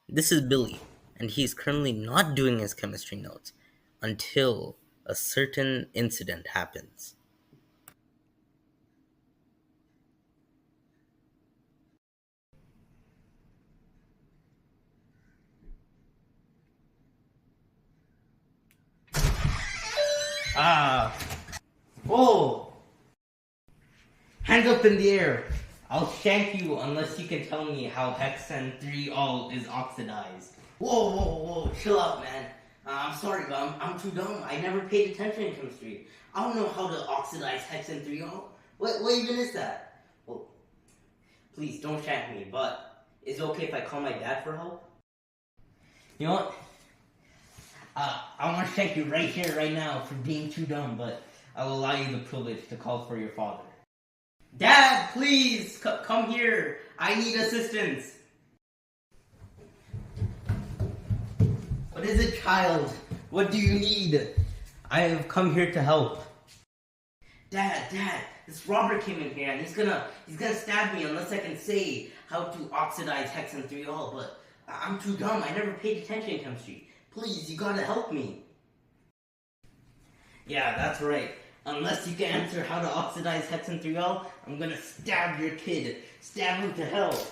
This is Billy, and he's currently not doing his chemistry notes until a certain incident happens. Ah! Whoa! Hands up in the air! I'll shank you unless you can tell me how Hexan-3-ol is oxidized. Whoa, whoa, whoa, chill out, man. I'm sorry, but I'm too dumb. I never paid attention in chemistry. I don't know how to oxidize Hexan-3-ol. What even is that? Well, please don't shank me, but is it okay if I call my dad for help? You know what? I want to shank you right here, right now, for being too dumb, but I'll allow you the privilege to call for your father. Dad, please, come here. I need assistance. What is it, child? What do you need? I have come here to help. Dad, this robber came in here and he's gonna stab me unless I can say how to oxidize Hexan-3-ol, but I'm too dumb. I never paid attention in chemistry. Please, you gotta help me. Yeah, that's right. Unless you can answer how to oxidize Hexan-3-ol, I'm gonna stab your kid. Stab him to hell.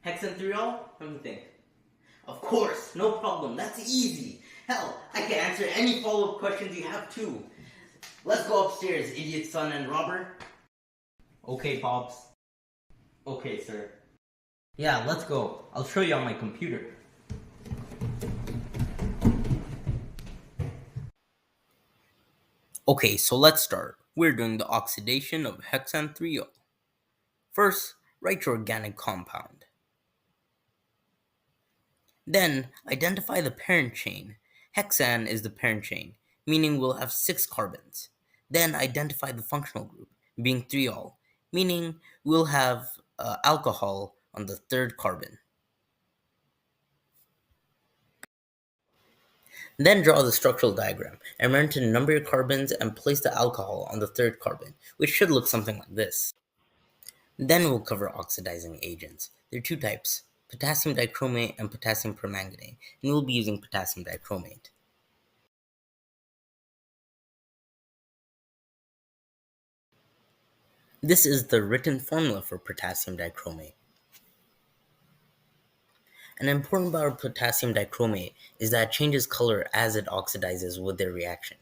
Hexan-3-ol? Let me think. Of course, no problem. That's easy. Hell, I can answer any follow-up questions you have too. Let's go upstairs, idiot son and robber. Okay, Pops. Okay, sir. Yeah, let's go. I'll show you on my computer. Okay, so let's start. We're doing the oxidation of Hexan-3-ol. First, write your organic compound. Then, identify the parent chain. Hexan is the parent chain, meaning we'll have 6 carbons. Then, identify the functional group, being 3-ol, meaning we'll have alcohol on the 3rd carbon. Then draw the structural diagram and remember to number your carbons and place the alcohol on the 3rd carbon, which should look something like this. Then we'll cover oxidizing agents. There are 2 types, potassium dichromate and potassium permanganate, and we'll be using potassium dichromate. This is the written formula for potassium dichromate. An important part of potassium dichromate is that it changes color as it oxidizes with their reaction.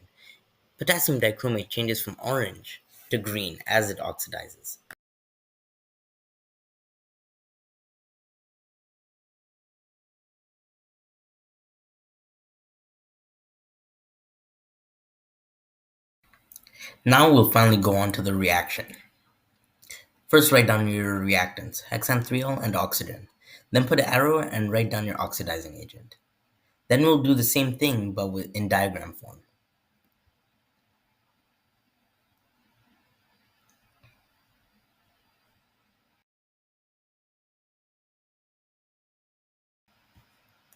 Potassium dichromate changes from orange to green as it oxidizes. Now we'll finally go on to the reaction. First, write down your reactants, Hexan-3-ol and oxygen. Then put an arrow and write down your oxidizing agent. Then we'll do the same thing but in diagram form.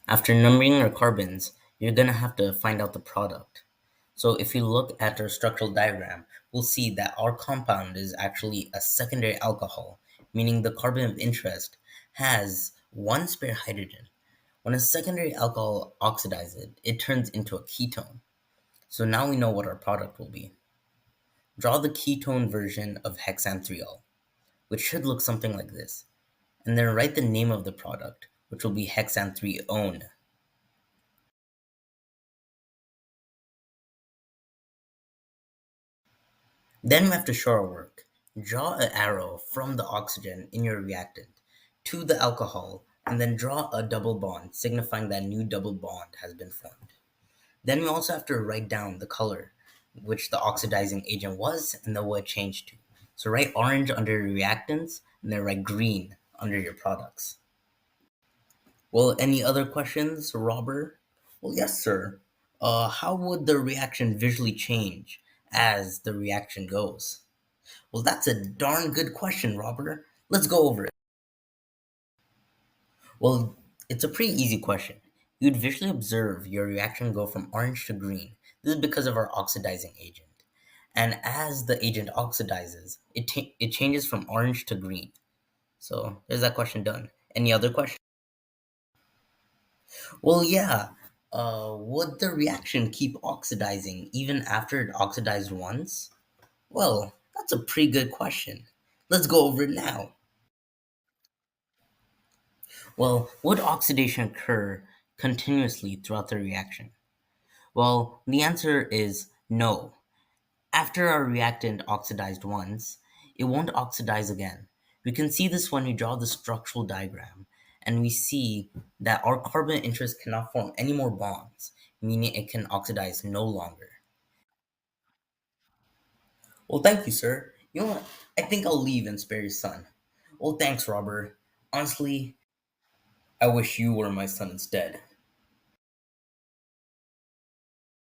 After numbering our carbons, you're going to have to find out the product. So if you look at our structural diagram, we'll see that our compound is actually a secondary alcohol, meaning the carbon of interest has 1 spare hydrogen. When a secondary alcohol oxidizes, it turns into a ketone. So now we know what our product will be. Draw the ketone version of Hexan-3-ol, which should look something like this, and then write the name of the product, which will be Hexan-3-one. Then we have to show our work. Draw an arrow from the oxygen in your reactant to the alcohol, and then draw a double bond, signifying that a new double bond has been formed. Then we also have to write down the color, which the oxidizing agent was, and then what it changed to. So write orange under your reactants, and then write green under your products. Well, any other questions, Robert? Well, yes, sir. How would the reaction visually change as the reaction goes? Well, that's a darn good question, Robert. Let's go over it. Well, it's a pretty easy question. You'd visually observe your reaction go from orange to green. This is because of our oxidizing agent. And as the agent oxidizes, it changes from orange to green. So there's that question done. Any other questions? Well, yeah. Would the reaction keep oxidizing even after it oxidized once? Well, that's a pretty good question. Let's go over it now. Well, would oxidation occur continuously throughout the reaction? Well, the answer is no. After our reactant oxidized once, it won't oxidize again. We can see this when we draw the structural diagram, and we see that our carbon interest cannot form any more bonds, meaning it can oxidize no longer. Well, thank you, sir. You know what? I think I'll leave and spare your son. Well, thanks, Robert. Honestly, I wish you were my son instead.